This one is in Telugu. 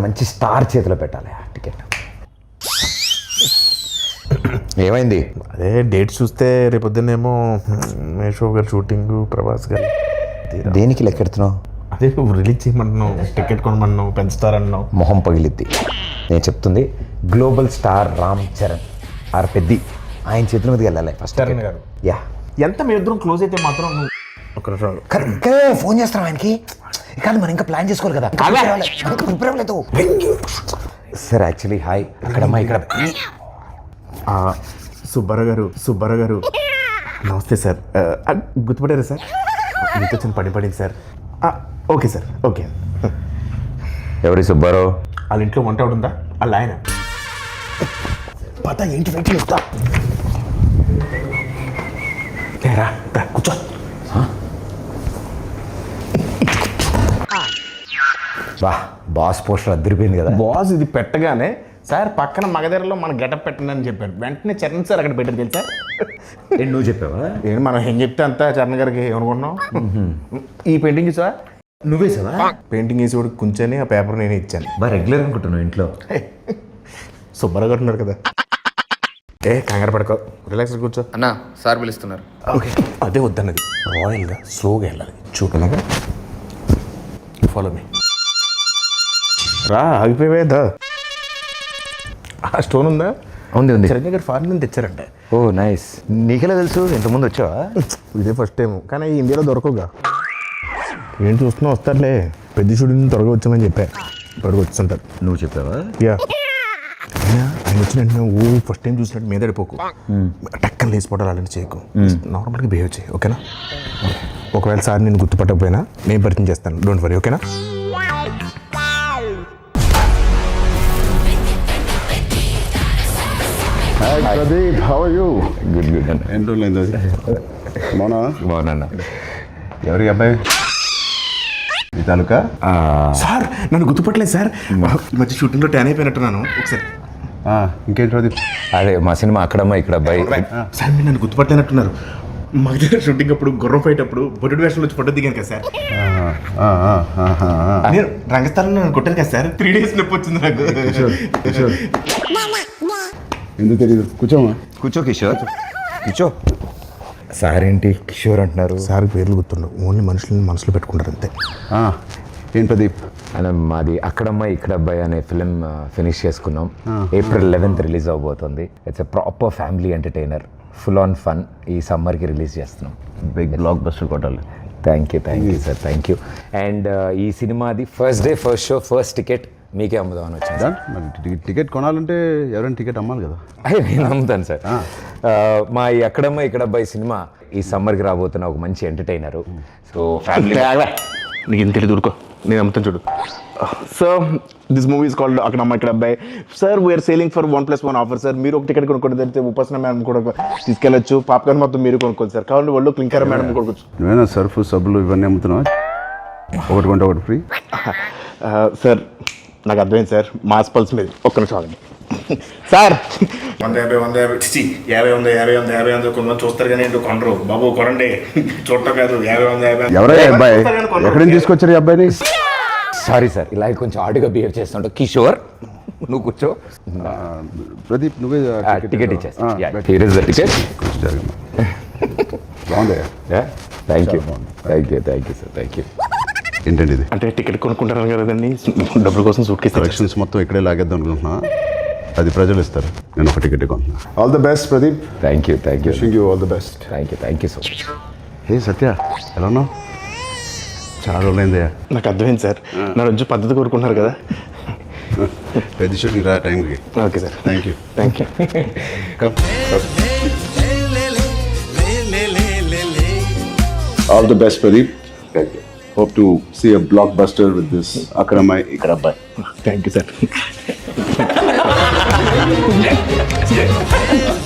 మంచి స్టార్ చేతిలో పెట్టాలి ఆ టికెట్. ఏమైంది? అదే డేట్ చూస్తే రేపొద్దునేమో మేషో గారు షూటింగ్, ప్రభాస్ గారు. దేనికి లెక్కెడుతున్నావు? అదే నువ్వు రిలీజ్ చేయమంటున్నావు, టికెట్ కొనమన్నావు, పెంచుతారన్నావు. మొహం పగిలిద్ది. నేను చెప్తుంది గ్లోబల్ స్టార్ రామ్ చరణ్ ఆర్ పెద్ది, ఆయన చేతుల మీదకి వెళ్ళాలి ఫస్ట్. చరణ్ గారు యా, ఎంత మీ ఇద్దరం క్లోజ్ అయితే మాత్రం నువ్వు ఒక కరెక్ట్ ఫోన్ చేస్తాం ఆయనకి. కానీ మనం ఇంకా ప్లాన్ చేసుకోవాలి కదా. ప్రిపేర్ అవ్వలేదు సార్. యాక్చువల్లీ హాయ్, అక్కడమ్మా ఇక్కడ. సుబ్బారావు గారు నమస్తే సార్. గుర్తుపడారా సార్? మీతో చిన్న పడింది సార్. Okay sir, okay. ఎవరి సుబ్బారావు? వాళ్ళ ఇంట్లో వంట ఉందా? వాళ్ళ ఆయన పత ఏంటి వెయిట్ చేస్తా. కూర్చో. బాస్ పోస్టర్ అదిరిపోయింది కదా. బాస్ ఇది పెట్టగానే సార్ పక్కన మగధరలో మన గెటప్ పెట్టండి అని చెప్పాడు. వెంటనే చరణ్ సార్ అక్కడ పెట్టారు తెలుసా? నువ్వు చెప్పావా? ఏంటి మనం ఏం చెప్తే అంతా చరణ్ గారికి ఏమనుకుంటున్నాం. ఈ పెయింటింగ్ సార్ నువ్వే సార్ పెయింటింగ్ వేసి కూడా కూర్చొని ఆ పేపర్ నేనే ఇచ్చాను. బాగా రెగ్యులర్ అనుకుంటున్నావు ఇంట్లో. సుబ్బారావు గారు ఉన్నారు కదా. కంగారు పడుకో, రిలాక్స్ కూర్చో. అన్న సార్ పిలుస్తున్నారు. ఓకే, అదే వద్దన్నది. రాయల్గా స్లోగా వెళ్ళాలి. చూపలాగా ఫాలో మీ. రా, ఆగిపోయేదా? ఆ స్టోన్ ఉందా? ఉంది. చిరంజీవి గారు ఫారెన్ నుంచి తెచ్చారంటే. ఓ నైస్. నీకెలా తెలుసు? ఇంతకుముందు వచ్చావా? ఇదే ఫస్ట్ టైం, కానీ ఇండియాలో దొరకవుగా. ఏం చూస్తున్నా వస్తారులే. పెద్ద షూటింగ్ త్వరగా వచ్చామని చెప్పా. త్వరగా వచ్చుంటారు. నువ్వు చెప్పావా? యా. ఆయన వచ్చిన వెంటనే ఫస్ట్ టైం చూసినట్టు మీద పడిపోకు. టక్కన లేచిపోవడాలు అలాంటి చేయకు. నార్మల్గా బిహేవ్ చేయి, ఓకేనా? ఒకవేళ సార్ నేను గుర్తుపట్టకపోయినా నేను పరిచయం చేస్తాను. డోంట్ వరీ, ఓకేనా? Hi Pradeep, how are you? Good అన్న. ఎన్ని రోజులైంది అది? బాగున్నా. ఎవరి అబ్బాయి? మీ తాలూకా? సార్ నన్ను గుర్తుపట్టలేదు సార్. ఈ మధ్య షూటింగ్లో ట్యాన్ అయిపోయినట్టున్నాను. ఒకసారి ఇంకేంటి ప్రదీప్? అదే మా సినిమా అక్కడమ్మా ఇక్కడ అబ్బాయి. సార్ మీరు నన్ను గుర్తుపట్టలేనట్టున్నారు. మా దగ్గర షూటింగ్ అప్పుడు గుర్రం ఫైట్ అప్పుడు బొడ్డు వేషంలో వచ్చి ఫోటో దిగాను కదా సార్. నేను రంగస్థలంలో నన్ను కొట్టాను కదా సార్. 3 days నొప్పి వచ్చింది నాకు. ఎందుకు తెలీదు? కూర్చోమా. కూర్చో కిషోర్, కూర్చో. సార్ ఏంటి కిషోర్ అంటున్నారు? సార్ పేర్లు గుర్తుండవు, ఓన్లీ మనుషులను మనసులో పెట్టుకుంటారు అంతే. ఏం ప్రదీప్? అలా మాది అక్కడమ్మా ఇక్కడ అబ్బాయి అనే ఫిలిం ఫినిష్ చేసుకున్నాం. April 11th రిలీజ్ అవబోతుంది. It's a proper family entertainer, full on fun. ఈ సమ్మర్కి రిలీజ్ చేస్తున్నాం. Big blockbuster. Thank you sir, thank you. And ఈ సినిమాది first day first show first ticket మీకే అమ్ముదామని వచ్చింది. మరి టికెట్ కొనాలంటే ఎవరైనా టికెట్ అమ్మాలి కదా. నేను అమ్ముతాను సార్. మా ఈ అక్కడమ్మ ఇక్కడ అబ్బాయి సినిమా ఈ సమ్మర్కి రాబోతున్న ఒక మంచి ఎంటర్టైనరు. So family. నీకు ఇంత తెలియదు, ఊరుకో, నేను అమ్ముతాను చూడు. So this movie is called Akkadamma Ikkada Abbayi. Sir we are selling for 1+1 offer sir. మీరు ఒక టికెట్ కొనుక్కోండి, తెలిస్తే ఉపాసన మేడం కూడా తీసుకెళ్ళచ్చు. పాప్కార్న్ మొత్తం మీరు కొనుక్కోండి సార్. కావాలంటే వాళ్ళు క్లింకర్ మేడం కొనుక్కోవచ్చు. నువ్వేనా సర్ఫ్ సబ్బులు ఇవన్నీ అమ్ముతున్నావు? ఒకటి కొంటే ఒకటి ఫ్రీ. సార్ నాకు అర్థమైంది సార్, మాస్ పల్స్ మీద. ఒక్క నిమిషం ఆగండి సార్. 150 కొంతమంది చూస్తారు కానీ ఏంటో కొనరు. బాబు కొనండి, చూడటం కాదు. 50 ఎవరై అబ్బాయి? ఎక్కడి నుంచి తీసుకొచ్చారు ఈ అబ్బాయిని? సారీ సార్, ఇలా కొంచెం ఆడుగా బిహేవ్ చేస్తుంటావు. కిషోర్ నువ్వు కూర్చో. ప్రదీప్ నువ్వే టికెట్ ఇచ్చేస్తా. టికెట్ బాగుంది. Thank you sir, thank you. ఏంటండి ఇది? అంటే టికెట్ కొనుక్కుంటారు కదండి, డబ్బుల కోసం సూట్ కేసు కలెక్షన్స్ మొత్తం ఇక్కడే లాగేద్దాం అనుకుంటున్నా. అది ప్రజలు ఇస్తారు, నేను ఒక టికెట్ కొంటున్నా. All the best Pradeep. Thank you wishing you all the best. Thank you so much. Hey Satya, ఎలా ఉన్నావు? చాలా రోజులైంది. నాకు అర్థమైంది సార్, నా రోజు పద్ధతి కోరుకుంటున్నారు కదా. పెద్ద షూటింగ్ రా టైంకి. Okay sir, thank you. All the best Pradeep. Hope to see a blockbuster with this Akramai Ikrabbai. Thank you, sir.